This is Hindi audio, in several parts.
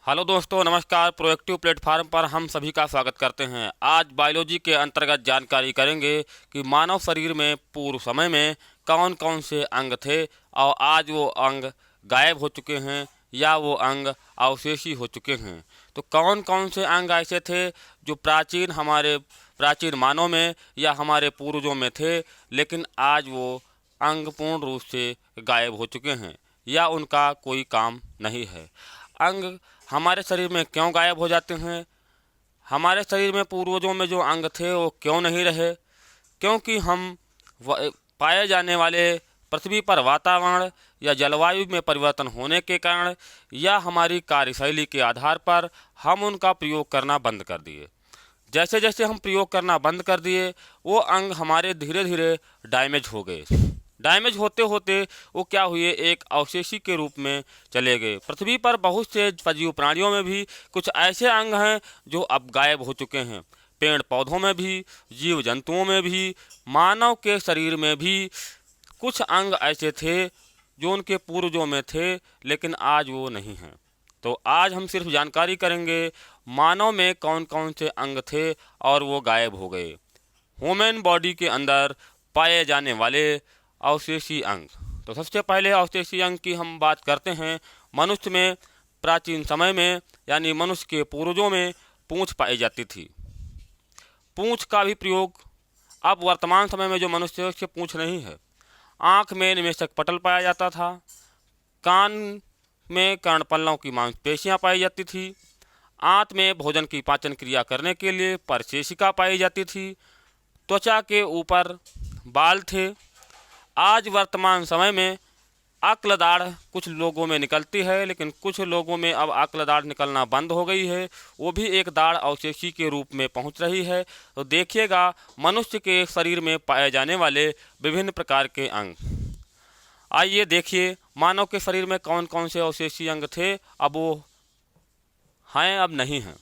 हेलो दोस्तों, नमस्कार। प्रोएक्टिव प्लेटफार्म पर हम सभी का स्वागत करते हैं। आज बायोलॉजी के अंतर्गत जानकारी करेंगे कि मानव शरीर में पूर्व समय में कौन कौन से अंग थे और आज वो अंग गायब हो चुके हैं या वो अंग अवशेषी हो चुके हैं। तो कौन कौन से अंग ऐसे थे जो प्राचीन मानव में या हमारे पूर्वजों में थे, लेकिन आज वो अंग पूर्ण रूप से गायब हो चुके हैं या उनका कोई काम नहीं है। अंग हमारे शरीर में क्यों गायब हो जाते हैं? हमारे शरीर में पूर्वजों में जो अंग थे वो क्यों नहीं रहे? क्योंकि पाए जाने वाले पृथ्वी पर वातावरण या जलवायु में परिवर्तन होने के कारण या हमारी कार्यशैली के आधार पर हम उनका प्रयोग करना बंद कर दिए। जैसे जैसे हम प्रयोग करना बंद कर दिए, वो अंग हमारे धीरे धीरे डैमेज हो गए। डैमेज होते होते वो क्या हुए, एक अवशेषी के रूप में चले गए। पृथ्वी पर बहुत से सजीव प्राणियों में भी कुछ ऐसे अंग हैं जो अब गायब हो चुके हैं। पेड़ पौधों में भी, जीव जंतुओं में भी, मानव के शरीर में भी कुछ अंग ऐसे थे जो उनके पूर्वजों में थे, लेकिन आज वो नहीं हैं। तो आज हम सिर्फ जानकारी करेंगे मानव में कौन कौन से अंग थे और वो गायब हो गए। ह्यूमन बॉडी के अंदर पाए जाने वाले अवशेषी अंग। तो सबसे पहले अवशेषी अंग की हम बात करते हैं। मनुष्य में प्राचीन समय में यानी मनुष्य के पूर्वजों में पूंछ पाई जाती थी। पूंछ का भी प्रयोग अब वर्तमान समय में जो मनुष्य है उसके पूंछ नहीं है। आँख में निमेषक पटल पाया जाता था। कान में कर्णपल्लों की मांसपेशियाँ पाई जाती थी। आंत में भोजन की पाचन क्रिया करने के लिए परशेषिका पाई जाती थी। त्वचा के ऊपर बाल थे। आज वर्तमान समय में अक्ल दाढ़ कुछ लोगों में निकलती है, लेकिन कुछ लोगों में अब अक्ल दाढ़ निकलना बंद हो गई है। वो भी एक दाढ़ अवशेषी के रूप में पहुंच रही है। तो देखिएगा मनुष्य के शरीर में पाए जाने वाले विभिन्न प्रकार के अंग। आइए देखिए मानव के शरीर में कौन कौन से अवशेषी अंग थे, अब वो हैं अब नहीं हैं।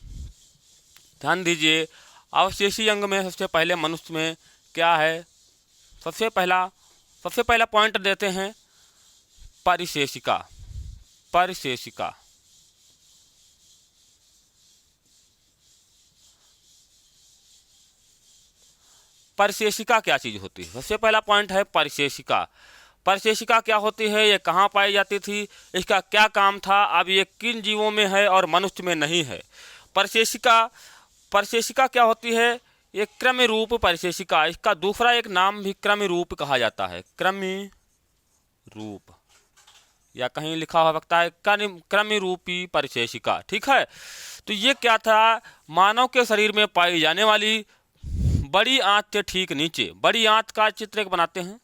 ध्यान दीजिए, अवशेषी अंग में सबसे पहले मनुष्य में क्या है? सबसे पहला पॉइंट देते हैं परिशेषिका। परिशेषिका परिशेषिका क्या चीज़ होती है? सबसे पहला पॉइंट है परिशेषिका। परिशेषिका क्या होती है, ये कहाँ पाई जाती थी, इसका क्या काम था, अब ये किन जीवों में है और मनुष्य में नहीं है? परिशेषिका परिशेषिका क्या होती है? ये क्रम रूप परिशेषिका। इसका दूसरा एक नाम भी क्रम रूप कहा जाता है। क्रम रूप, या कहीं लिखा हो सकता है क्रम रूपी परिशेषिका। ठीक है। तो ये क्या था? मानव के शरीर में पाई जाने वाली बड़ी आंत के ठीक नीचे, बड़ी आंत का चित्र एक बनाते हैं।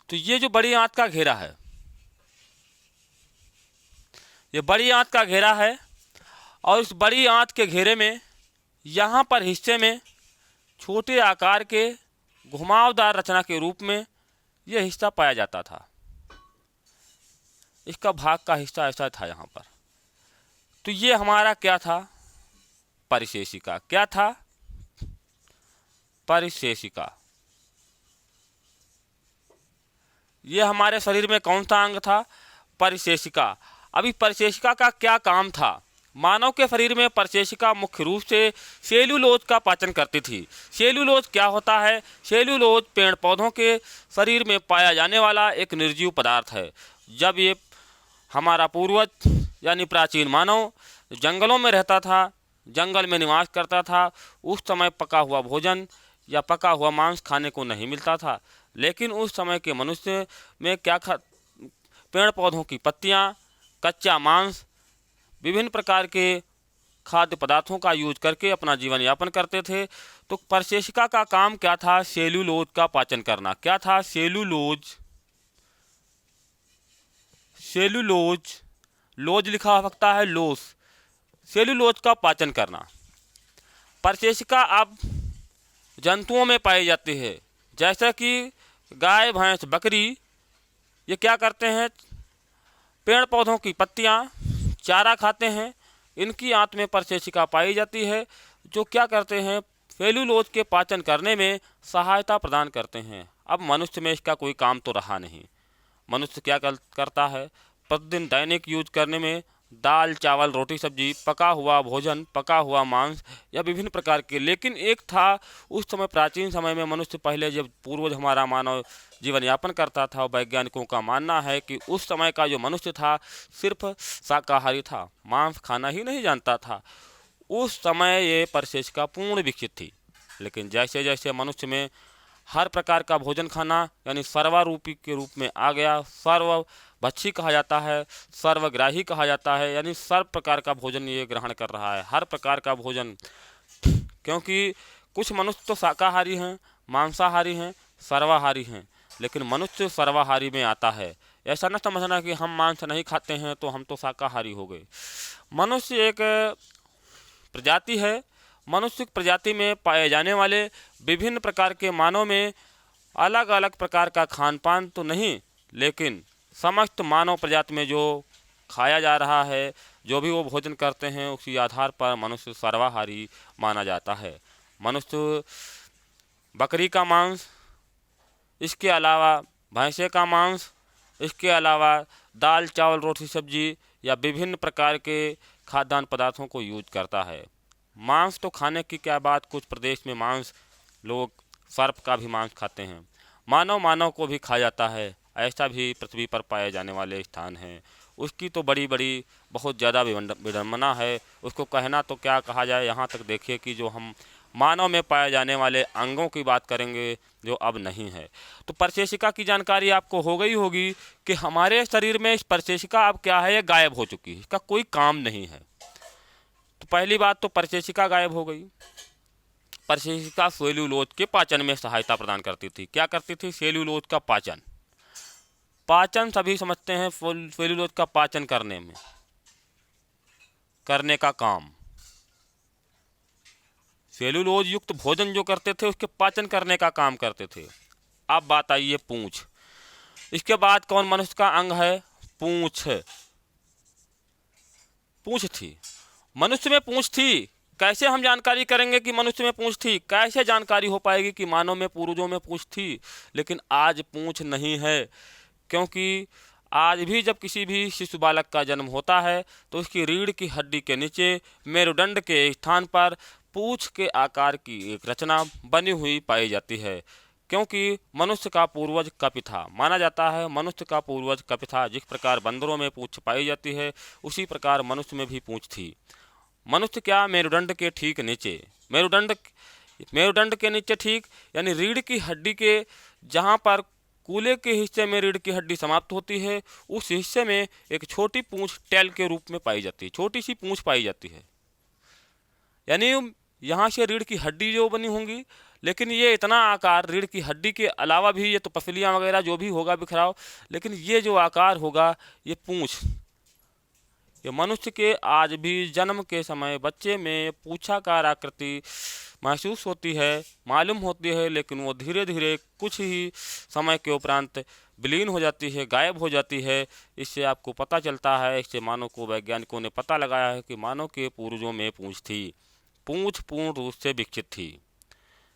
तो ये जो बड़ी आंत का घेरा है, ये बड़ी आंत का घेरा है, और इस बड़ी आंत के घेरे में यहाँ पर हिस्से में छोटे आकार के घुमावदार रचना के रूप में यह हिस्सा पाया जाता था। इसका भाग का हिस्सा ऐसा था यहाँ पर। तो ये हमारा क्या था? परिशेषिका। क्या था? परिशेषिका। ये हमारे शरीर में कौन सा अंग था? परिशेषिका। अभी परिशेषिका का क्या काम था? मानव के शरीर में परिशेषिका मुख्य रूप से सेल्यूलोज का पाचन करती थी। सेल्यूलोज क्या होता है? सेल्यूलोज पेड़ पौधों के शरीर में पाया जाने वाला एक निर्जीव पदार्थ है। जब ये हमारा पूर्वज यानी प्राचीन मानव जंगलों में रहता था, जंगल में निवास करता था, उस समय पका हुआ भोजन या पका हुआ मांस खाने को नहीं मिलता था। लेकिन उस समय के मनुष्य में क्या पेड़ पौधों की पत्तियाँ, कच्चा मांस, विभिन्न प्रकार के खाद्य पदार्थों का यूज करके अपना जीवन यापन करते थे। तो परिशेषिका का काम क्या था? सेल्यूलोज का पाचन करना। क्या था? सेल्यूलोज। सेल्यूलोज, लोज लिखा हो सकता है लोस। सेल्यूलोज का पाचन करना। परिशेषिका अब जंतुओं में पाई जाती है, जैसे कि गाय, भैंस, बकरी। ये क्या करते हैं? पेड़ पौधों की पत्तियाँ, चारा खाते हैं, इनकी आंत में परसेशिका पाई जाती है, जो क्या करते हैं, सेल्यूलोज के पाचन करने में सहायता प्रदान करते हैं। अब मनुष्य में इसका कोई काम तो रहा नहीं। मनुष्य क्या करता है, प्रतिदिन दैनिक यूज करने में दाल, चावल, रोटी, सब्जी, पका हुआ भोजन, पका हुआ मांस या विभिन्न प्रकार के। लेकिन एक था उस समय, प्राचीन समय में मनुष्य, पहले जब पूर्वज हमारा मानव जीवन यापन करता था, वैज्ञानिकों का मानना है कि उस समय का जो मनुष्य था सिर्फ शाकाहारी था, मांस खाना ही नहीं जानता था। उस समय ये परसेशिका पूर्ण विकसित थी। लेकिन जैसे जैसे मनुष्य में हर प्रकार का भोजन खाना यानी सर्वारूपी के रूप में आ गया, सर्वभक्षी कहा जाता है, सर्वग्राही कहा जाता है, यानी सर्व प्रकार का भोजन ये ग्रहण कर रहा है, हर प्रकार का भोजन। क्योंकि कुछ मनुष्य तो शाकाहारी हैं, मांसाहारी हैं, सर्वाहारी हैं, लेकिन मनुष्य सर्वाहारी में आता है। ऐसा न समझना कि हम मांस नहीं खाते हैं तो हम तो शाकाहारी हो गए। मनुष्य एक प्रजाति है। मनुष्य प्रजाति में पाए जाने वाले विभिन्न प्रकार के मानव में अलग अलग प्रकार का खान पान तो नहीं, लेकिन समस्त मानव प्रजाति में जो खाया जा रहा है, जो भी वो भोजन करते हैं, उसी आधार पर मनुष्य सर्वाहारी माना जाता है। मनुष्य बकरी का मांस, इसके अलावा भैंसे का मांस, इसके अलावा दाल, चावल, रोटी, सब्जी या विभिन्न प्रकार के खाद्यान्न पदार्थों को यूज करता है। मांस तो खाने की क्या बात, कुछ प्रदेश में मांस लोग सर्प का भी मांस खाते हैं। मानव को भी खाया जाता है, ऐसा भी पृथ्वी पर पाए जाने वाले स्थान हैं। उसकी तो बड़ी बड़ी बहुत ज़्यादा विडंबना है, उसको कहना तो क्या कहा जाए। यहाँ तक देखिए कि जो हम मानव में पाए जाने वाले अंगों की बात करेंगे जो अब नहीं है। तो परसेशिका की जानकारी आपको हो गई होगी कि हमारे शरीर में इस परसेशिका अब क्या है, ये गायब हो चुकी है, इसका कोई काम नहीं है। तो पहली बात तो परसेशिका गायब हो गई। परसेशिका सेल्यूलोज के पाचन में सहायता प्रदान करती थी। क्या करती थी? सेल्यूलोज का पाचन। पाचन सभी समझते हैं, सेल्यूलोज का पाचन करने का काम। सेल्यूलोज युक्त भोजन जो करते थे उसके पाचन करने का काम करते थे। अब बात आई है पूंछ। इसके बाद कौन मनुष्य का अंग है? पूंछ। पूंछ थी, मनुष्य में पूंछ थी। कैसे हम जानकारी करेंगे कि मनुष्य में पूंछ थी? कैसे जानकारी हो पाएगी कि मानव में, पूर्वजों में पूंछ थी? लेकिन आज पूंछ नहीं है, क्योंकि आज भी जब किसी भी शिशु बालक का जन्म होता है तो उसकी रीढ़ की हड्डी के नीचे मेरुदंड के स्थान पर पूंछ के आकार की एक रचना बनी हुई पाई जाती है। क्योंकि मनुष्य का पूर्वज कपि था, माना जाता है मनुष्य का पूर्वज कपि था। जिस प्रकार बंदरों में पूंछ पाई जाती है, उसी प्रकार मनुष्य में भी पूंछ थी। मनुष्य क्या, मेरुदंड के ठीक नीचे, मेरुदंड के नीचे ठीक, यानी रीढ़ की हड्डी के जहाँ पर कूल्हे के हिस्से में रीढ़ की हड्डी समाप्त होती है, उस हिस्से में एक छोटी पूंछ टेल के रूप में पाई जाती है, छोटी सी पूंछ पाई जाती है। यानी यहाँ से रीढ़ की हड्डी जो बनी होंगी, लेकिन ये इतना आकार, रीढ़ की हड्डी के अलावा भी ये तो पसलियाँ वगैरह जो भी होगा बिखराव, लेकिन ये जो आकार होगा, ये पूंछ, ये मनुष्य के आज भी जन्म के समय बच्चे में पूंछाकार आकृति महसूस होती है, मालूम होती है, लेकिन वो धीरे धीरे कुछ ही समय के उपरांत विलीन हो जाती है, गायब हो जाती है। इससे आपको पता चलता है, इससे मानव को, वैज्ञानिकों ने पता लगाया है कि मानव के पूर्वजों में पूंछ थी। पूंछ पूर्ण रूप से विकसित थी।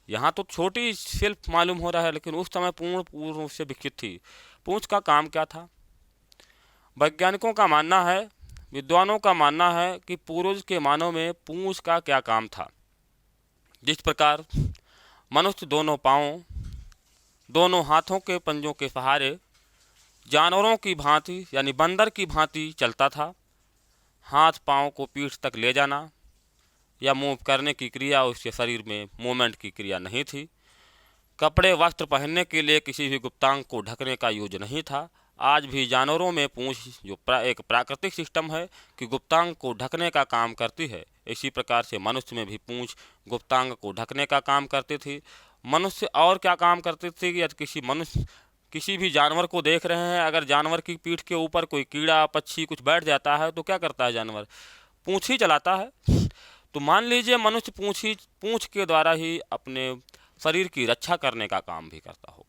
यहाँ तो छोटी शिल्प मालूम हो रहा है, लेकिन उस समय पूर्ण रूप से विकसित थी। पूंछ का काम क्या था? वैज्ञानिकों का मानना है, विद्वानों का मानना है कि पूर्वज के मानव में पूंछ का क्या काम था। जिस प्रकार मनुष्य दोनों पांवों, दोनों हाथों के पंजों के सहारे जानवरों की भांति यानी बंदर की भांति चलता था, हाथ पांव को पीठ तक ले जाना या मूव करने की क्रिया उसके शरीर में मूवमेंट की क्रिया नहीं थी। कपड़े वस्त्र पहनने के लिए किसी भी गुप्तांग को ढकने का यूज नहीं था। आज भी जानवरों में पूंछ जो एक प्राकृतिक सिस्टम है कि गुप्तांग को ढकने का काम करती है, इसी प्रकार से मनुष्य में भी पूंछ गुप्तांग को ढकने का काम करती थी। मनुष्य और क्या काम करते थे कि किसी भी जानवर को देख रहे हैं, अगर जानवर की पीठ के ऊपर कोई कीड़ा पक्षी कुछ बैठ जाता है तो क्या करता है जानवर? पूंछ ही चलाता है। तो मान लीजिए मनुष्य पूंछ के द्वारा ही अपने शरीर की रक्षा करने का काम भी करता होगा।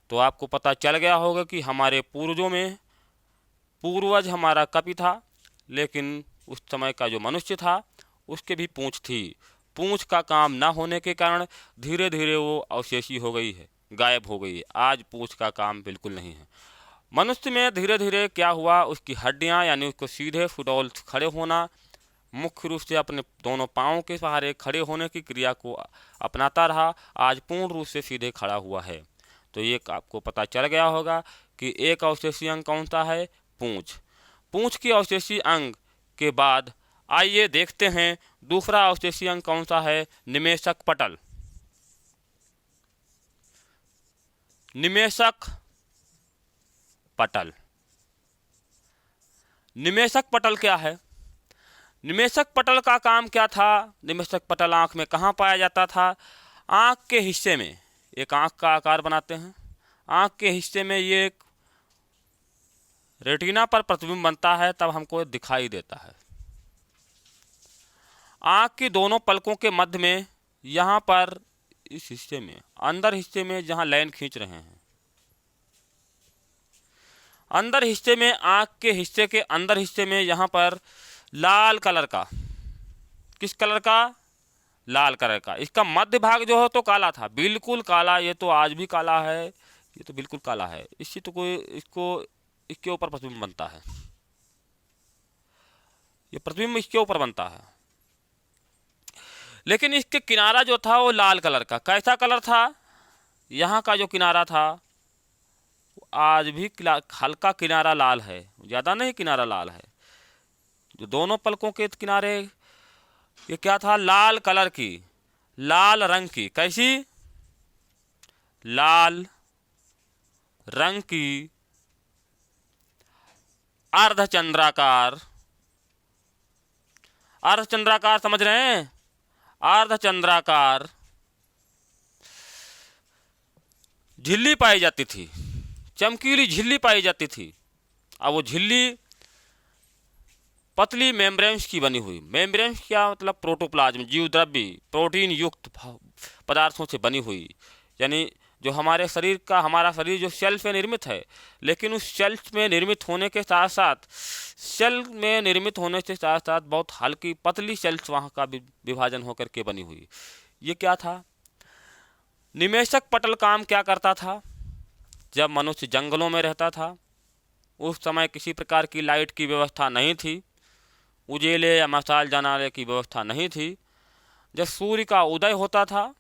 तो आपको पता चल गया होगा कि हमारे पूर्वजों में पूर्वज हमारा कपि था, लेकिन उस समय का जो मनुष्य था उसके भी पूँछ थी। पूँछ का काम ना होने के कारण धीरे धीरे वो अवशेषी हो गई है, गायब हो गई है। आज पूँछ का काम बिल्कुल नहीं है। मनुष्य में धीरे धीरे क्या हुआ, उसकी हड्डियां यानी उसको सीधे सुडौल खड़े होना, मुख्य रूप से अपने दोनों पाँवों के सहारे खड़े होने की क्रिया को अपनाता रहा। आज पूर्ण रूप से सीधे खड़ा हुआ है। तो ये आपको पता चल गया होगा कि एक अवशेषीय अंग कौन सा है, पूँछ। पूँछ की अवशेषीय अंग के बाद आइए देखते हैं दूसरा अवशेषीय अंग कौन सा है, निमेषक पटल। निमेषक पटल। निमेषक पटल क्या है? निमेषक पटल का काम क्या था? निमेषक पटल आँख में कहाँ पाया जाता था? आँख के हिस्से में, एक आँख का आकार बनाते हैं, आँख के हिस्से में ये एक रेटिना पर प्रतिबिंब बनता है, तब हमको दिखाई देता है। आँख की दोनों पलकों के मध्य में, यहाँ पर इस हिस्से में, अंदर हिस्से में जहाँ लाइन खींच रहे हैं, अंदर हिस्से में, आँख के हिस्से के अंदर हिस्से में यहाँ पर लाल कलर का, किस कलर का? लाल कलर का। इसका मध्य भाग जो है तो काला था, बिल्कुल काला। ये तो आज भी काला है, ये तो बिल्कुल काला है। इससे तो कोई इसके ऊपर प्रतिबिंब बनता है, ये प्रतिबिंब इसके ऊपर बनता है। लेकिन इसके किनारा जो था वो लाल कलर का। कैसा कलर था? यहाँ का जो किनारा था आज भी हल्का किनारा लाल है, ज़्यादा नहीं किनारा लाल है। जो दोनों पलकों के किनारे, ये क्या था? लाल कलर की, लाल रंग की। कैसी? लाल रंग की अर्धचंद्राकार। अर्धचंद्राकार समझ रहे हैं? अर्धचंद्राकार झिल्ली पाई जाती थी, चमकीली झिल्ली पाई जाती थी। अब वो झिल्ली पतली मेम्ब्रेन्स की बनी हुई। मेम्ब्रेन्स क्या मतलब? प्रोटोप्लाज्म, जीवद्रव्य, प्रोटीन युक्त पदार्थों से बनी हुई। यानी जो हमारे शरीर का, हमारा शरीर जो सेल से निर्मित है, लेकिन उस सेल में निर्मित होने के साथ साथ, सेल में निर्मित होने के साथ साथ बहुत हल्की पतली सेल्स वहाँ का विभाजन होकर के बनी हुई। ये क्या था? निमेषक पटल काम क्या करता था? जब मनुष्य जंगलों में रहता था, उस समय किसी प्रकार की लाइट की व्यवस्था नहीं थी, उजेले या मशाल जलाने की व्यवस्था नहीं थी। जब सूर्य का उदय होता था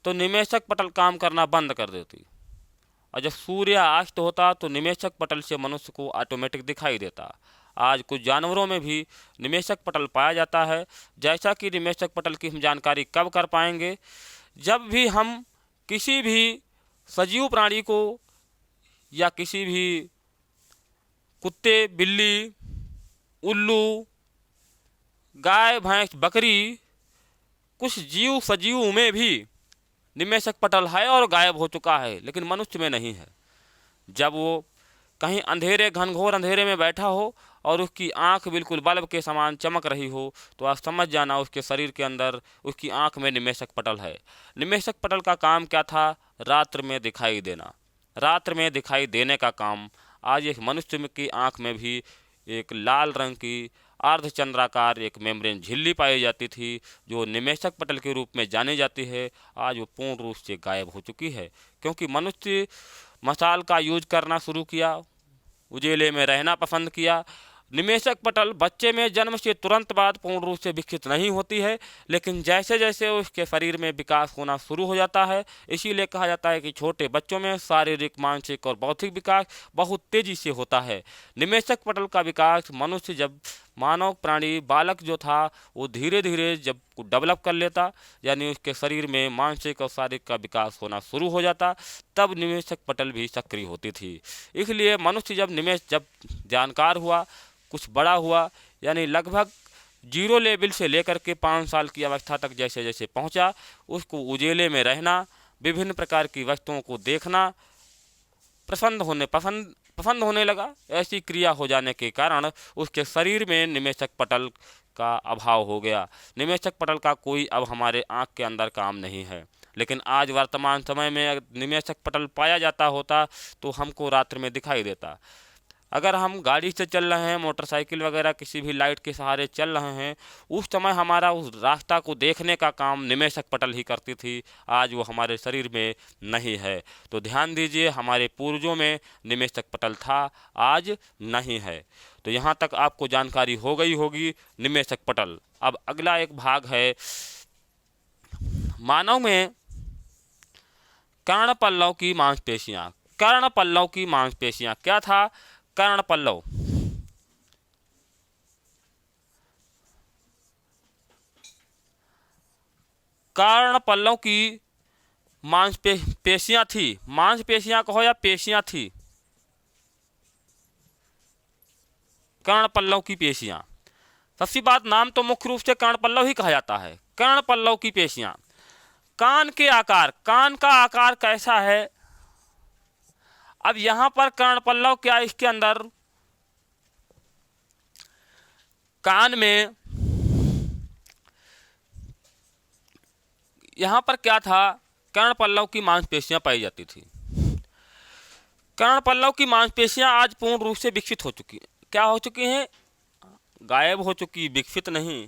तो निमेषक पटल काम करना बंद कर देती, और जब सूर्य अस्त होता तो निमेषक पटल से मनुष्य को ऑटोमेटिक दिखाई देता। आज कुछ जानवरों में भी निमेषक पटल पाया जाता है। जैसा कि निमेषक पटल की हम जानकारी कब कर पाएंगे? जब भी हम किसी भी सजीव प्राणी को या किसी भी कुत्ते, बिल्ली, उल्लू, गाय, भैंस, बकरी, कुछ जीव सजीव में भी निमेषक पटल है और गायब हो चुका है, लेकिन मनुष्य में नहीं है। जब वो कहीं अंधेरे, घनघोर अंधेरे में बैठा हो और उसकी आंख बिल्कुल बल्ब के समान चमक रही हो, तो आप समझ जाना उसके शरीर के अंदर, उसकी आंख में निमेषक पटल है। निमेषक पटल का काम क्या था? रात्र में दिखाई देना। रात्र में दिखाई देने का काम आज एक मनुष्य की आंख में भी एक लाल रंग की अर्धचंद्राकार एक मेम्ब्रेन झिल्ली पाई जाती थी, जो निमेषक पटल के रूप में जानी जाती है। आज वो पूर्ण रूप से गायब हो चुकी है, क्योंकि मनुष्य मशाल का यूज करना शुरू किया, उजेले में रहना पसंद किया। निमेषक पटल बच्चे में जन्म से तुरंत बाद पूर्ण रूप से विकसित नहीं होती है, लेकिन जैसे जैसे उसके शरीर में विकास होना शुरू हो जाता है, इसीलिए कहा जाता है कि छोटे बच्चों में शारीरिक, मानसिक और बौद्धिक विकास बहुत तेजी से होता है। निमेषक पटल का विकास मनुष्य, जब मानव प्राणी बालक जो था वो धीरे धीरे जब डेवलप कर लेता, यानी उसके शरीर में मानसिक और शारीरिक का विकास होना शुरू हो जाता, तब निमेषक पटल भी सक्रिय होती थी। इसलिए मनुष्य जब जानकार हुआ, कुछ बड़ा हुआ, यानी लगभग 0 लेवल से लेकर के 5 साल की अवस्था तक जैसे जैसे पहुंचा, उसको उजेले में रहना, विभिन्न प्रकार की वस्तुओं को देखना पसंद होने लगा। ऐसी क्रिया हो जाने के कारण उसके शरीर में निमेषक पटल का अभाव हो गया। निमेषक पटल का कोई अब हमारे आँख के अंदर काम नहीं है। लेकिन आज वर्तमान समय में अगर निमेषक पटल पाया जाता होता तो हमको रात्र में दिखाई देता। अगर हम गाड़ी से चल रहे हैं, मोटरसाइकिल वगैरह किसी भी लाइट के सहारे चल रहे हैं, उस समय हमारा उस रास्ता को देखने का काम निमेषक पटल ही करती थी। आज वो हमारे शरीर में नहीं है। तो ध्यान दीजिए, हमारे पूर्वजों में निमेषक पटल था, आज नहीं है। तो यहाँ तक आपको जानकारी हो गई होगी निमेषक पटल। अब अगला एक भाग है, मानव में कर्णपल्लव की मांसपेशियां। कर्णपल्लव की मांसपेशियां क्या था? कर्णपल्लव, कर्णपल्लव की मांसपेशियां थी। मांसपेशियां कहो या पेशियां थी, कर्णपल्लव की पेशियां। सबसे बात, नाम तो मुख्य रूप से कर्णपल्लव ही कहा जाता है। कर्णपल्लव की पेशियां। कान के आकार, कान का आकार कैसा है? अब यहां पर कर्णपल्लव क्या, इसके अंदर कान में यहां पर क्या था? कर्णपल्लव की मांसपेशियां पाई जाती थी। कर्णपल्लव की मांसपेशियां आज पूर्ण रूप से विकसित हो चुकी, क्या हो चुकी हैं? गायब हो चुकी, विकसित नहीं।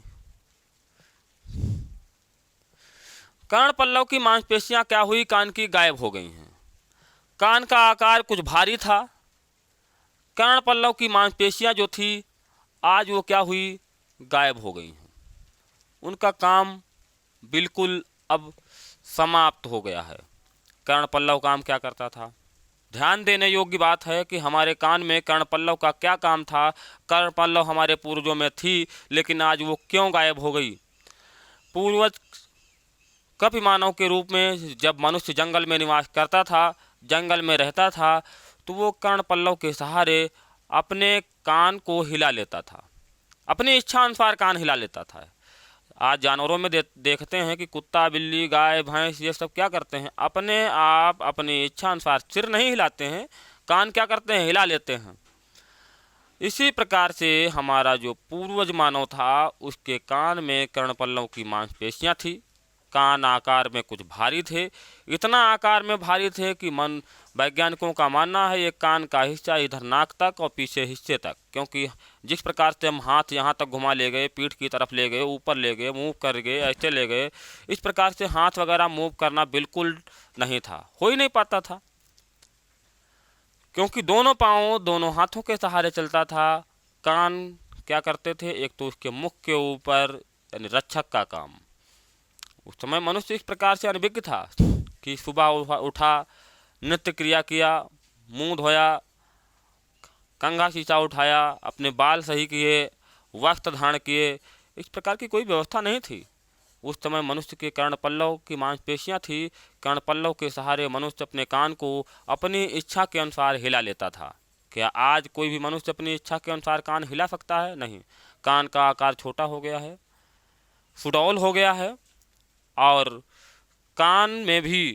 कर्णपल्लव की मांसपेशियां क्या हुई? कान की गायब हो गई हैं। कान का आकार कुछ भारी था। कर्णपल्लव की मांसपेशियां जो थी, आज वो क्या हुई? गायब हो गई हैं। उनका काम बिल्कुल अब समाप्त हो गया है। कर्णपल्लव काम क्या करता था? ध्यान देने योग्य बात है कि हमारे कान में कर्णपल्लव का क्या काम था। कर्णपल्लव हमारे पूर्वजों में थी, लेकिन आज वो क्यों गायब हो गई? पूर्वज कपि मानव के रूप में जब मनुष्य जंगल में निवास करता था, जंगल में रहता था, तो वो कर्णपल्लव के सहारे अपने कान को हिला लेता था, अपनी इच्छा अनुसार कान हिला लेता था। आज जानवरों में देखते हैं कि कुत्ता, बिल्ली, गाय, भैंस, ये सब क्या करते हैं? अपने आप अपनी इच्छा अनुसार सिर नहीं हिलाते हैं, कान क्या करते हैं? हिला लेते हैं। इसी प्रकार से हमारा जो पूर्वज मानव था, उसके कान में कर्णपल्लव की मांसपेशियां थी। कान आकार में कुछ भारी थे, इतना आकार में भारी थे कि वैज्ञानिकों का मानना है ये कान का हिस्सा इधर नाक तक और पीछे हिस्से तक, क्योंकि जिस प्रकार से हम हाथ यहाँ तक घुमा ले गए, पीठ की तरफ ले गए, ऊपर ले गए, मूव कर गए, ऐसे ले गए, इस प्रकार से हाथ वगैरह मूव करना बिल्कुल नहीं था, हो ही नहीं पाता था, क्योंकि दोनों पाँव दोनों हाथों के सहारे चलता था। कान क्या करते थे? एक तो उसके मुख के ऊपर, यानी रक्षक का काम। उस समय मनुष्य इस प्रकार से अनभिज्ञ था कि सुबह उठा, नित्य क्रिया किया, मुंह धोया, कंघा शीशा उठाया, अपने बाल सही किए, वस्त्र धारण किए, इस प्रकार की कोई व्यवस्था नहीं थी। उस समय मनुष्य के कर्णपल्लव की मांसपेशियां थी। कर्णपल्लव के सहारे मनुष्य अपने कान को अपनी इच्छा के अनुसार हिला लेता था। क्या आज कोई भी मनुष्य अपनी इच्छा के अनुसार कान हिला सकता है? नहीं। कान का आकार छोटा हो गया है, सुडौल हो गया है, और कान में भी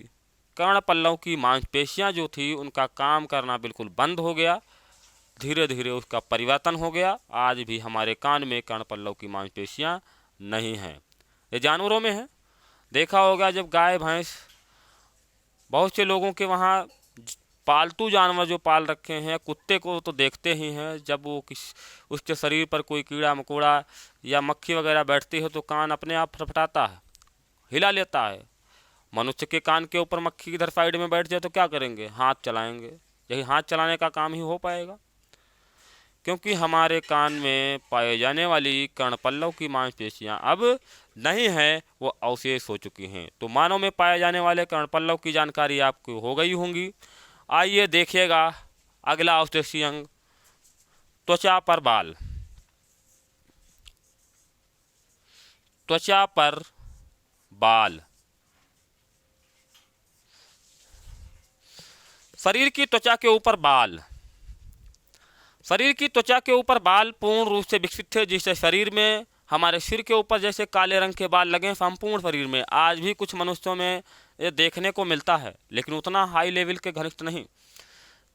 कर्णपल्लव की मांसपेशियां जो थी, उनका काम करना बिल्कुल बंद हो गया। धीरे धीरे उसका परिवर्तन हो गया। आज भी हमारे कान में कर्णपल्लव की मांसपेशियां नहीं हैं। ये जानवरों में है। देखा होगा जब गाय, भैंस, बहुत से लोगों के वहाँ पालतू जानवर जो पाल रखे हैं, कुत्ते को तो देखते ही हैं, जब वो उसके शरीर पर कोई कीड़ा मकोड़ा या मक्खी वगैरह बैठती है तो कान अपने आप फटफटाता है, हिला लेता है। मनुष्य के कान के ऊपर मक्खी इधर साइड में बैठ जाए तो क्या करेंगे? हाथ चलाएंगे। यही हाथ चलाने का काम ही हो पाएगा, क्योंकि हमारे कान में पाए जाने वाली कर्णपल्लव की मांसपेशियां अब नहीं है, वो अवशेष हो चुकी हैं। तो मानव में पाए जाने वाले कर्णपल्लव की जानकारी आपको हो गई होंगी। आइए देखिएगा अगला अवशेषीय अंग, त्वचा पर बाल। त्वचा पर बाल। शरीर की त्वचा के ऊपर बाल। शरीर की त्वचा के ऊपर बाल पूर्ण रूप से विकसित थे, जिससे शरीर में, हमारे सिर के ऊपर जैसे काले रंग के बाल लगे संपूर्ण शरीर में, आज भी कुछ मनुष्यों में ये देखने को मिलता है, लेकिन उतना हाई लेवल के घनिष्ठ नहीं,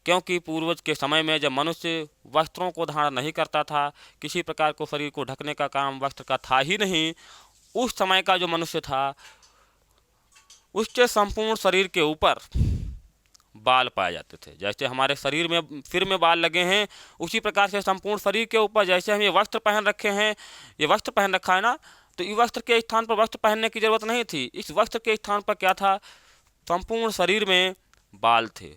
क्योंकि पूर्वज के समय में जब मनुष्य वस्त्रों को धारण नहीं करता था, किसी प्रकार को शरीर को ढकने का काम वस्त्र का था ही नहीं, उस समय का जो मनुष्य था, उसके संपूर्ण शरीर के ऊपर बाल पाए जाते थे। जैसे हमारे शरीर में सिर में बाल लगे हैं, उसी प्रकार से संपूर्ण शरीर के ऊपर जैसे हम ये वस्त्र पहन रखे हैं, ये वस्त्र पहन रखा है ना, तो इस वस्त्र के स्थान पर वस्त्र पहनने की जरूरत नहीं थी। इस वस्त्र के स्थान पर क्या था, संपूर्ण शरीर में बाल थे।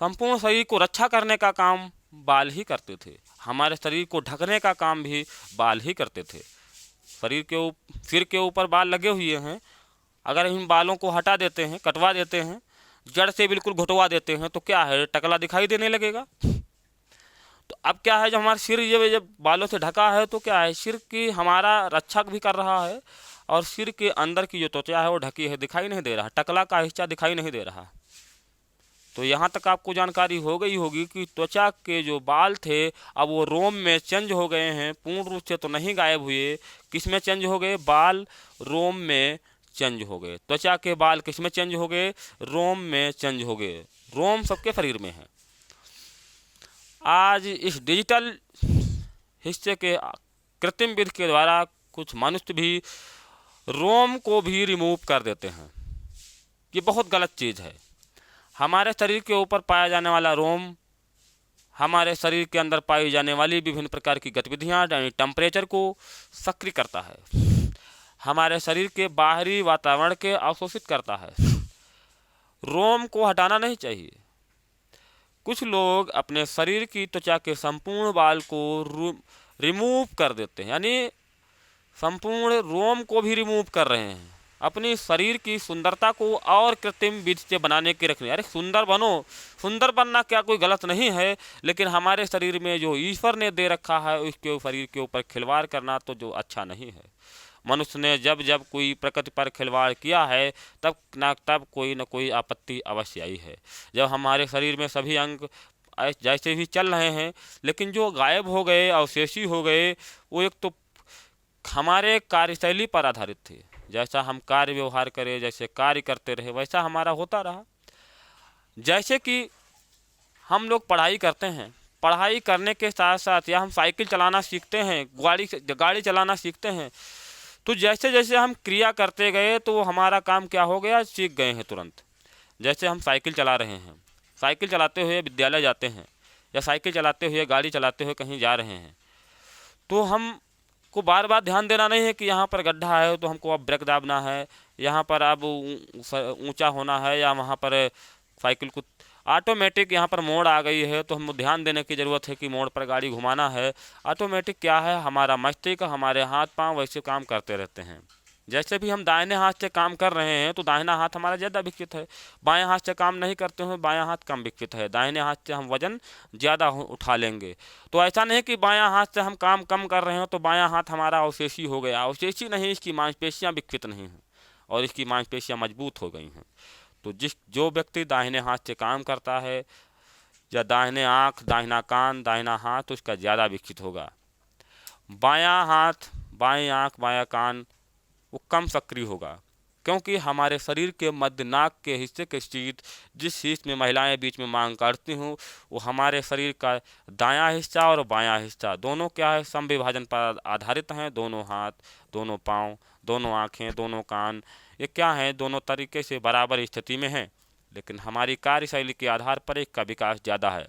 संपूर्ण शरीर को रक्षा करने का काम बाल ही करते थे। हमारे शरीर को ढकने का काम भी बाल ही करते थे। सिर के ऊपर बाल लगे हुए हैं, अगर इन बालों को हटा देते हैं, कटवा देते हैं, जड़ से बिल्कुल घुटवा देते हैं, तो क्या है, टकला दिखाई देने लगेगा। तो अब क्या है, जब हमारा सिर ये जब बालों से ढका है तो क्या है, सिर की हमारा रक्षक भी कर रहा है, और सिर के अंदर की जो त्वचा है वो ढकी है, दिखाई नहीं दे रहा, टकला का हिस्सा दिखाई नहीं दे रहा। तो यहाँ तक आपको जानकारी हो गई होगी कि त्वचा के जो बाल थे अब वो रोम में चेंज हो गए हैं। पूर्ण रूप से तो नहीं गायब हुए। किस में चेंज हो गए, बाल रोम में चेंज हो गए। त्वचा के बाल किस में चेंज हो गए, रोम में चेंज हो गए। रोम सबके शरीर में है। आज इस डिजिटल हिस्से के कृत्रिम विधि के द्वारा कुछ मनुष्य भी रोम को भी रिमूव कर देते हैं। ये बहुत गलत चीज़ है। हमारे शरीर के ऊपर पाया जाने वाला रोम हमारे शरीर के अंदर पाई जाने वाली विभिन्न प्रकार की गतिविधियाँ यानी टेम्परेचर को सक्रिय करता है, हमारे शरीर के बाहरी वातावरण के अवशोषित करता है। रोम को हटाना नहीं चाहिए। कुछ लोग अपने शरीर की त्वचा के संपूर्ण बाल को रिमूव कर देते हैं, यानी संपूर्ण रोम को भी रिमूव कर रहे हैं, अपनी शरीर की सुंदरता को और कृत्रिम विधि से बनाने के रखने। अरे सुंदर बनो, सुंदर बनना क्या कोई गलत नहीं है, लेकिन हमारे शरीर में जो ईश्वर ने दे रखा है उसके शरीर के ऊपर खिलवाड़ करना तो जो अच्छा नहीं है। मनुष्य ने जब जब कोई प्रकृति पर खिलवाड़ किया है तब कोई न कोई आपत्ति अवश्य आई है। जब हमारे शरीर में सभी अंग जैसे भी चल रहे हैं, लेकिन जो गायब हो गए, अवशेषी हो गए, वो एक तो हमारे कार्यशैली पर आधारित थे। जैसा हम कार्य व्यवहार करें, जैसे कार्य करते रहे, वैसा हमारा होता रहा। जैसे कि हम लोग पढ़ाई करते हैं, पढ़ाई करने के साथ साथ या हम साइकिल चलाना सीखते हैं, गाड़ी चलाना सीखते हैं, तो जैसे जैसे हम क्रिया करते गए तो हमारा काम क्या हो गया, सीख गए हैं तुरंत। जैसे हम साइकिल चला रहे हैं, साइकिल चलाते हुए विद्यालय जाते हैं, या साइकिल चलाते हुए गाड़ी चलाते हुए कहीं जा रहे हैं, तो हम को बार बार ध्यान देना नहीं है कि यहाँ पर गड्ढा है तो हमको अब ब्रेक दाबना है, यहाँ पर अब ऊंचा होना है, या वहाँ पर साइकिल को ऑटोमेटिक यहाँ पर मोड़ आ गई है तो हम ध्यान देने की ज़रूरत है कि मोड़ पर गाड़ी घुमाना है। ऑटोमेटिक क्या है, हमारा मस्तिष्क, हमारे हाथ पांव वैसे काम करते रहते हैं। जैसे भी हम दाहिने हाथ से काम कर रहे हैं तो दाहिना हाथ हमारा ज़्यादा विकसित है, बाएं हाथ से काम नहीं करते हैं, बायां हाथ कम विकसित है। दाहिने हाथ से हम वजन ज़्यादा उठा लेंगे। तो ऐसा नहीं कि बायां हाथ से हम काम कम कर रहे हो तो बायां हाथ हमारा अवशेषी हो गया। अवशेषी नहीं, इसकी मांसपेशियाँ विकसित नहीं हैं और इसकी मांसपेशियाँ मजबूत हो गई हैं। तो जो व्यक्ति दाहिने हाथ से काम करता है, या दाहिने आँख, दाहिना कान, दाहिना हाथ, उसका ज़्यादा विकसित होगा। बायां हाथ, बाएं आँख, बायां कान वो कम सक्रिय होगा, क्योंकि हमारे शरीर के मध्य नाक के हिस्से के स्थित जिस हिस्से में महिलाएं बीच में मांग करती हूँ, वो हमारे शरीर का दायां हिस्सा और बायां हिस्सा दोनों क्या है, समविभाजन पर आधारित हैं। दोनों हाथ, दोनों पाँव, दोनों आँखें, दोनों कान, ये क्या हैं, दोनों तरीके से बराबर स्थिति में हैं, लेकिन हमारी कार्यशैली के आधार पर एक का विकास ज़्यादा है।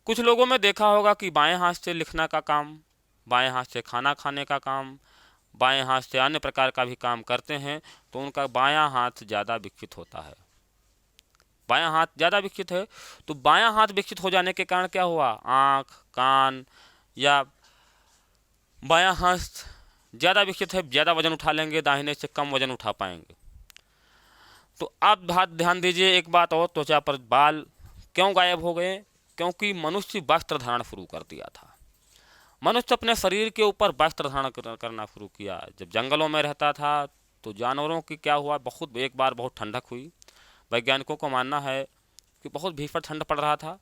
कुछ लोगों में देखा होगा कि बाएं हाथ से लिखना का काम, बाएं हाथ से खाना खाने का काम, बाएं हाथ से अन्य प्रकार का भी काम करते हैं, तो उनका बायां हाथ ज़्यादा विकसित होता है। बायां हाथ ज़्यादा विकसित है, तो बायां हाथ विकसित हो जाने के कारण क्या हुआ, आँख, कान या बायां हाथ ज़्यादा विकसित है, ज़्यादा वजन उठा लेंगे, दाहिने से कम वजन उठा पाएंगे। तो आप बात ध्यान दीजिए, एक बात और, त्वचा पर बाल क्यों गायब हो गए, क्योंकि मनुष्य वस्त्र धारण शुरू कर दिया था। मनुष्य अपने शरीर के ऊपर वस्त्र धारण करना शुरू किया। जब जंगलों में रहता था तो जानवरों की क्या हुआ, एक बार बहुत ठंडक हुई। वैज्ञानिकों को मानना है कि बहुत भीषण ठंड पड़ रहा था।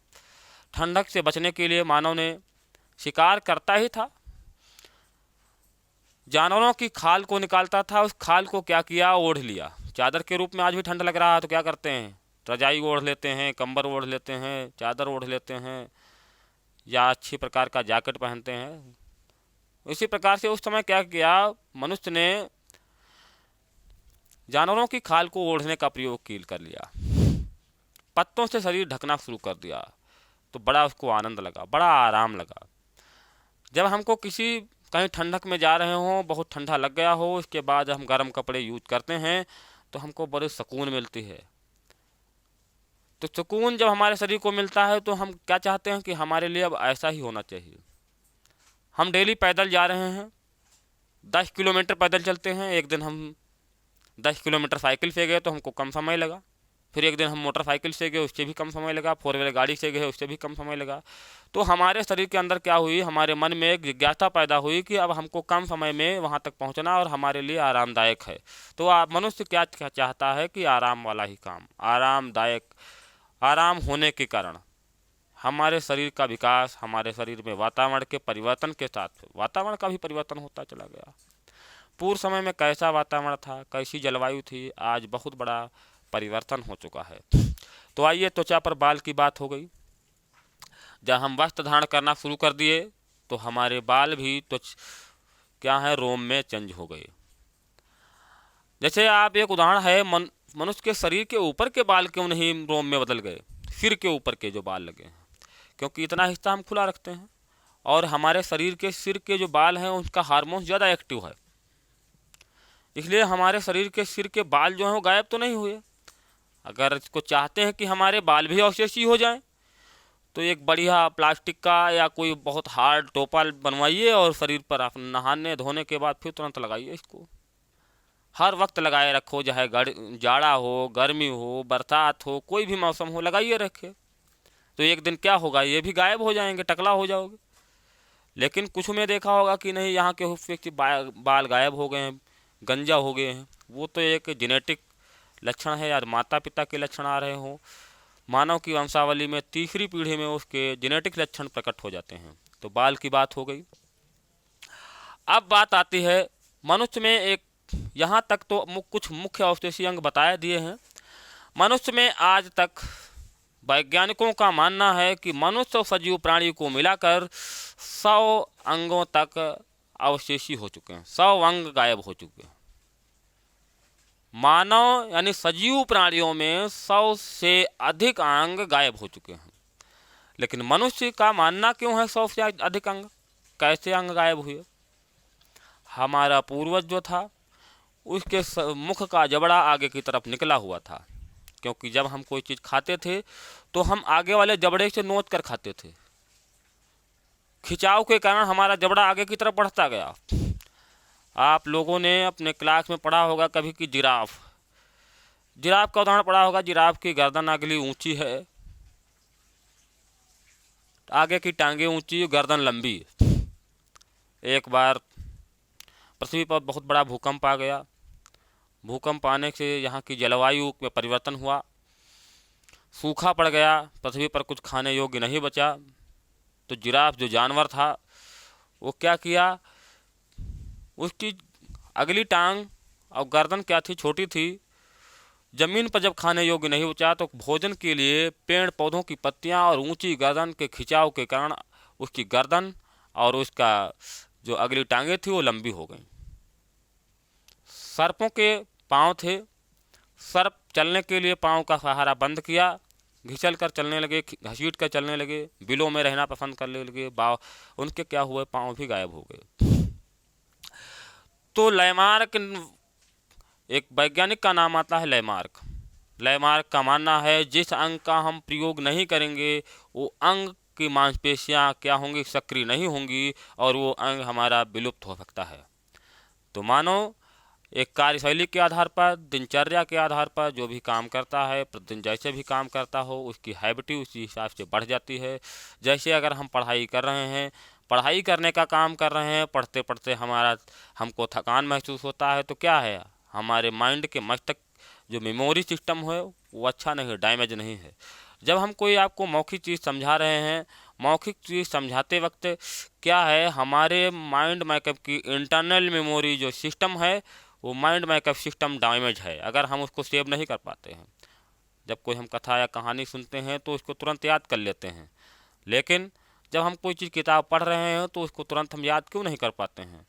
ठंडक से बचने के लिए मानव ने शिकार करता ही था, जानवरों की खाल को निकालता था, उस खाल को क्या किया, ओढ़ लिया चादर के रूप में। आज भी ठंड लग रहा है तो क्या करते हैं, रजाई ओढ़ लेते हैं, कंबल ओढ़ लेते हैं, चादर ओढ़ लेते हैं, या अच्छी प्रकार का जैकेट पहनते हैं। इसी प्रकार से उस समय क्या किया, मनुष्य ने जानवरों की खाल को ओढ़ने का प्रयोग कर लिया। पत्तों से शरीर ढकना शुरू कर दिया। तो बड़ा उसको आनंद लगा, बड़ा आराम लगा। जब हमको किसी कहीं ठंडक में जा रहे हों, बहुत ठंडा लग गया हो, इसके बाद हम गर्म कपड़े यूज करते हैं तो हमको बड़ी सुकून मिलती है। तो सुकून जब हमारे शरीर को मिलता है तो हम क्या चाहते हैं कि हमारे लिए अब ऐसा ही होना चाहिए। हम डेली पैदल जा रहे हैं, 10 किलोमीटर पैदल चलते हैं। एक दिन हम 10 किलोमीटर साइकिल से गए तो हमको कम समय लगा। फिर एक दिन हम मोटरसाइकिल से गए, उससे भी कम समय लगा। 4 व्हीलर गाड़ी से गए, उससे भी कम समय लगा। तो हमारे शरीर के अंदर क्या हुई, हमारे मन में एक जिज्ञासा पैदा हुई कि अब हमको कम समय में वहाँ तक पहुँचना और हमारे लिए आरामदायक है। तो आप मनुष्य क्या चाहता है कि आराम वाला ही काम, आरामदायक। आराम होने के कारण हमारे शरीर का विकास, हमारे शरीर में वातावरण के परिवर्तन के साथ वातावरण का भी परिवर्तन होता चला गया। पूर्व समय में कैसा वातावरण था, कैसी जलवायु थी, आज बहुत बड़ा परिवर्तन हो चुका है। तो आइए, त्वचा पर बाल की बात हो गई। जब हम वस्त्र धारण करना शुरू कर दिए तो हमारे बाल भी क्या है, रोम में चेंज हो गए। जैसे आप एक उदाहरण है, मनुष्य के शरीर के ऊपर के बाल क्यों नहीं रोम में बदल गए, सिर के ऊपर के जो बाल लगे हैं, क्योंकि इतना हिस्सा हम खुला रखते हैं। और हमारे शरीर के सिर के जो बाल हैं उनका हार्मोन ज़्यादा एक्टिव है, इसलिए हमारे शरीर के सिर के बाल जो हैं वो गायब तो नहीं हुए। अगर इसको चाहते हैं कि हमारे बाल भी अवशेषी हो जाएं तो एक बढ़िया प्लास्टिक का या कोई बहुत हार्ड टोपा बनवाइए और शरीर पर आप नहाने धोने के बाद फिर तुरंत लगाइए। इसको हर वक्त लगाए रखो, चाहे जाड़ा हो, गर्मी हो, बरसात हो, कोई भी मौसम हो, लगाइए रखे। तो एक दिन क्या होगा, ये भी गायब हो जाएंगे, टकला हो जाओगे। लेकिन कुछ में देखा होगा कि नहीं, यहाँ के व्यक्ति बाल गायब हो गए हैं, गंजा हो गए हैं। वो तो एक जेनेटिक लक्षण है यार, माता पिता के लक्षण आ रहे हों। मानव की वंशावली में तीसरी पीढ़ी में उसके जेनेटिक लक्षण प्रकट हो जाते हैं। तो बाल की बात हो गई। अब बात आती है मनुष्य में एक, यहाँ तक तो कुछ मुख्य अवशेषी अंग बताए दिए हैं। मनुष्य में आज तक वैज्ञानिकों का मानना है कि मनुष्य और सजीव प्राणी को मिलाकर 100 अंगों तक अवशेषी हो चुके हैं, 100 अंग गायब हो चुके हैं। मानव यानी सजीव प्राणियों में 100 से अधिक अंग गायब हो चुके हैं। लेकिन मनुष्य का मानना क्यों है 100 से अधिक अंग, कैसे अंग गायब हुए? हमारा पूर्वज जो था उसके मुख का जबड़ा आगे की तरफ निकला हुआ था, क्योंकि जब हम कोई चीज़ खाते थे तो हम आगे वाले जबड़े से नोच कर खाते थे। खिंचाव के कारण हमारा जबड़ा आगे की तरफ बढ़ता गया। आप लोगों ने अपने क्लास में पढ़ा होगा कभी कि जिराफ का उदाहरण पढ़ा होगा। जिराफ की गर्दन अगली ऊंची है, आगे की टांगे ऊंची, गर्दन लंबी। एक बार पृथ्वी पर बहुत बड़ा भूकंप आ गया। भूकंप आने से यहाँ की जलवायु में परिवर्तन हुआ, सूखा पड़ गया, पृथ्वी पर कुछ खाने योग्य नहीं बचा। तो जिराफ जो जानवर था वो क्या किया, उसकी अगली टांग और गर्दन क्या थी, छोटी थी। ज़मीन पर जब खाने योग्य नहीं बचा तो भोजन के लिए पेड़ पौधों की पत्तियां और ऊंची गर्दन के खिंचाव के कारण उसकी गर्दन और उसका जो अगली टांगें थी वो लंबी हो गई। सर्पों के पांव थे, सर्प चलने के लिए पांव का सहारा बंद किया, घिसल कर चलने लगे, घसीट कर चलने लगे, बिलों में रहना पसंद करने लगे। उनके क्या हुए, पांव भी गायब हो गए। तो लैमार्क, एक वैज्ञानिक का नाम आता है लैमार्क। लैमार्क का मानना है जिस अंग का हम प्रयोग नहीं करेंगे वो अंग की मांसपेशियां क्या होंगी, सक्रिय नहीं होंगी और वो अंग हमारा विलुप्त हो सकता है। तो मानो एक कार्यशैली के आधार पर, दिनचर्या के आधार पर जो भी काम करता है, प्रतिदिन जैसे भी काम करता हो उसकी हैबिटी उसी हिसाब से बढ़ जाती है। जैसे अगर हम पढ़ाई कर रहे हैं, पढ़ाई करने का काम कर रहे हैं, पढ़ते पढ़ते हमको थकान महसूस होता है, तो क्या है, हमारे माइंड के मस्तिष्क जो मेमोरी सिस्टम है वो अच्छा नहीं, डैमेज नहीं है। जब हम कोई आपको मौखिक चीज़ समझा रहे हैं, मौखिक चीज़ समझाते वक्त क्या है, हमारे माइंड मैकअप की इंटरनल मेमोरी जो सिस्टम है वो माइंड मैकअप सिस्टम डैमेज है। अगर हम उसको सेव नहीं कर पाते हैं, जब कोई हम कथा या कहानी सुनते हैं तो उसको तुरंत याद कर लेते हैं, लेकिन जब हम कोई चीज़ किताब पढ़ रहे हैं तो उसको तुरंत हम याद क्यों नहीं कर पाते हैं?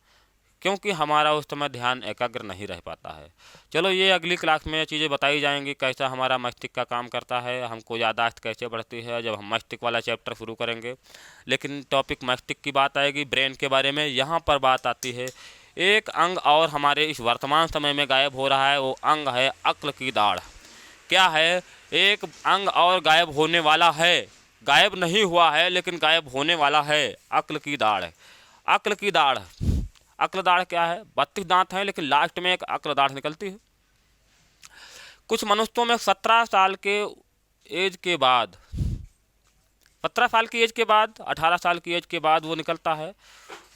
क्योंकि हमारा उस समय ध्यान एकाग्र नहीं रह पाता है। चलो ये अगली क्लास में चीज़ें बताई जाएंगी, कैसा हमारा मस्तिष्क का काम करता है, हमको याददाश्त कैसे बढ़ती है, जब हम मस्तिष्क वाला चैप्टर शुरू करेंगे। लेकिन टॉपिक मस्तिष्क की बात आएगी, ब्रेन के बारे में। यहाँ पर बात आती है एक अंग और हमारे इस वर्तमान समय में गायब हो रहा है, वो अंग है अक्ल की दाढ़। क्या है, एक अंग और गायब होने वाला है, गायब नहीं हुआ है लेकिन गायब होने वाला है, अक्ल की दाढ़। अक्ल की दाढ़, अक्ल दाढ़ क्या है? 32 दांत हैं लेकिन लास्ट में एक अक्ल दाढ़ निकलती है। कुछ मनुष्यों में 17 साल के एज के बाद, 17 साल की एज के बाद, 18 साल की एज के बाद वो निकलता है,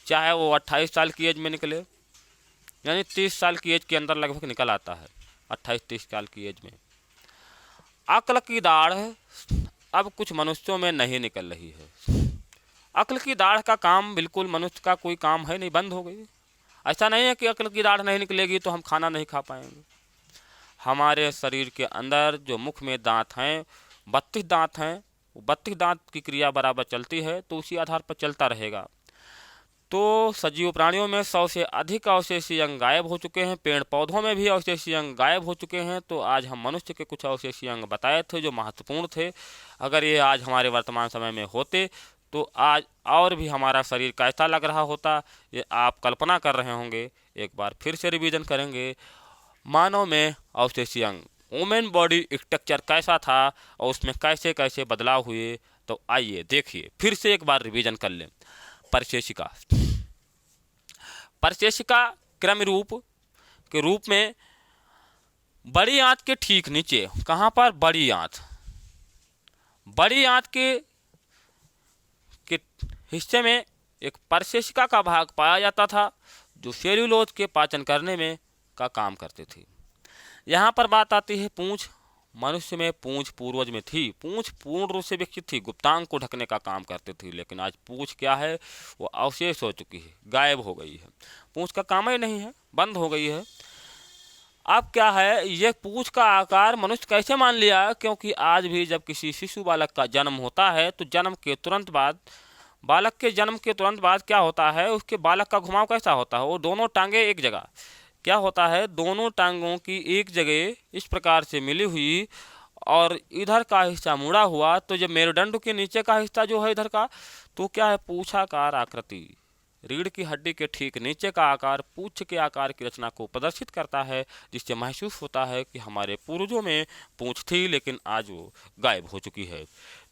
चाहे वो 28 साल की एज में निकले, यानी 30 साल की एज के अंदर लगभग निकल आता है, 28-30 साल की एज में। अक्ल की दाढ़ अब कुछ मनुष्यों में नहीं निकल रही है। अक्ल की दाढ़ का काम बिल्कुल मनुष्य का कोई काम है नहीं, बंद हो गई। ऐसा नहीं है कि अक्ल की दाढ़ नहीं निकलेगी तो हम खाना नहीं खा पाएंगे। हमारे शरीर के अंदर जो मुख में दांत हैं, 32 दांत हैं, 32 दांत की क्रिया बराबर चलती है, तो उसी आधार पर चलता रहेगा। तो सजीव प्राणियों में 100 से अधिक अवशेषीय अंग गायब हो चुके हैं, पेड़ पौधों में भी अवशेषीय अंग गायब हो चुके हैं। तो आज हम मनुष्य के कुछ अवशेषीय अंग बताए थे जो महत्वपूर्ण थे। अगर ये आज हमारे वर्तमान समय में होते तो आज और भी हमारा शरीर कैसा लग रहा होता, ये आप कल्पना कर रहे होंगे। एक बार फिर से रिवीजन करेंगे, मानव में अवशेषीय अंग, वुमेन बॉडी स्ट्रक्चर कैसा था और उसमें कैसे कैसे बदलाव हुए। तो आइए देखिए, फिर से एक बार रिवीजन कर लें। परशेषिका, परशेषिका क्रम रूप के रूप में बड़ी आंत के ठीक नीचे, कहाँ पर? बड़ी आंत, बड़ी आंत के हिस्से में एक परशेषिका का भाग पाया जाता था जो सेल्यूलोज के पाचन करने में का काम करते थे। यहाँ पर बात आती है पूंछ। मनुष्य में पूंछ पूर्वज में थी, पूंछ पूर्ण रूप से विकसित थी, गुप्तांग को ढकने का काम करती थी। लेकिन आज पूंछ क्या है, वो अवशेष हो चुकी है, गायब हो गई है, पूंछ का काम ही नहीं है, बंद हो गई है। अब क्या है, ये पूंछ का आकार मनुष्य कैसे मान लिया? क्योंकि आज भी जब किसी शिशु बालक का जन्म होता है तो जन्म के तुरंत बाद, बालक के जन्म के तुरंत बाद क्या होता है, उसके बालक का घुमाव कैसा होता है? वो दोनों टांगे एक जगह, क्या होता है, दोनों टांगों की एक जगह इस प्रकार से मिली हुई और इधर का हिस्सा मुड़ा हुआ। तो जब मेरुदंड के नीचे का हिस्सा जो है इधर का, तो क्या है, पूछाकार आकृति, रीढ़ की हड्डी के ठीक नीचे का आकार पूंछ के आकार की रचना को प्रदर्शित करता है, जिससे महसूस होता है कि हमारे पूर्वजों में पूंछ थी लेकिन आज वो गायब हो चुकी है।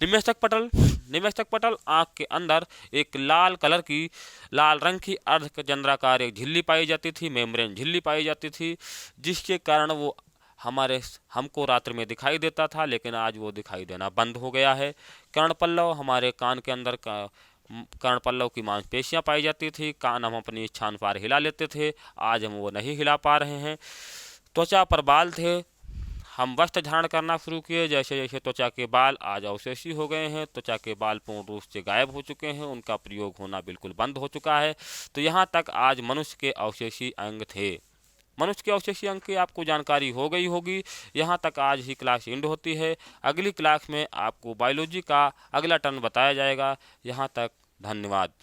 निमेषक पटल, निमेषक पटल आँख के अंदर एक लाल कलर की, लाल रंग की अर्धचंद्राकार एक झिल्ली पाई जाती थी, मेम्ब्रेन झिल्ली पाई जाती थी, जिसके कारण वो हमको रात्रि में दिखाई देता था, लेकिन आज वो दिखाई देना बंद हो गया है। कर्णपल्लव, हमारे कान के अंदर का कर्णपल्लव की मांसपेशियां पाई जाती थी, कान हम अपनी इच्छानुसार हिला लेते थे, आज हम वो नहीं हिला पा रहे हैं। त्वचा पर बाल थे, हम वस्त्र धारण करना शुरू किए, जैसे जैसे त्वचा के बाल आज अवशेषी हो गए हैं, त्वचा के बाल पूर्ण रूप से गायब हो चुके हैं, उनका प्रयोग होना बिल्कुल बंद हो चुका है। तो यहाँ तक आज मनुष्य के अवशेषी अंग थे। मनुष्य के अवशेषी अंग की आपको जानकारी हो गई होगी। यहाँ तक आज ही क्लास एंड होती है। अगली क्लास में आपको बायोलॉजी का अगला टर्न बताया जाएगा। यहाँ तक धन्यवाद।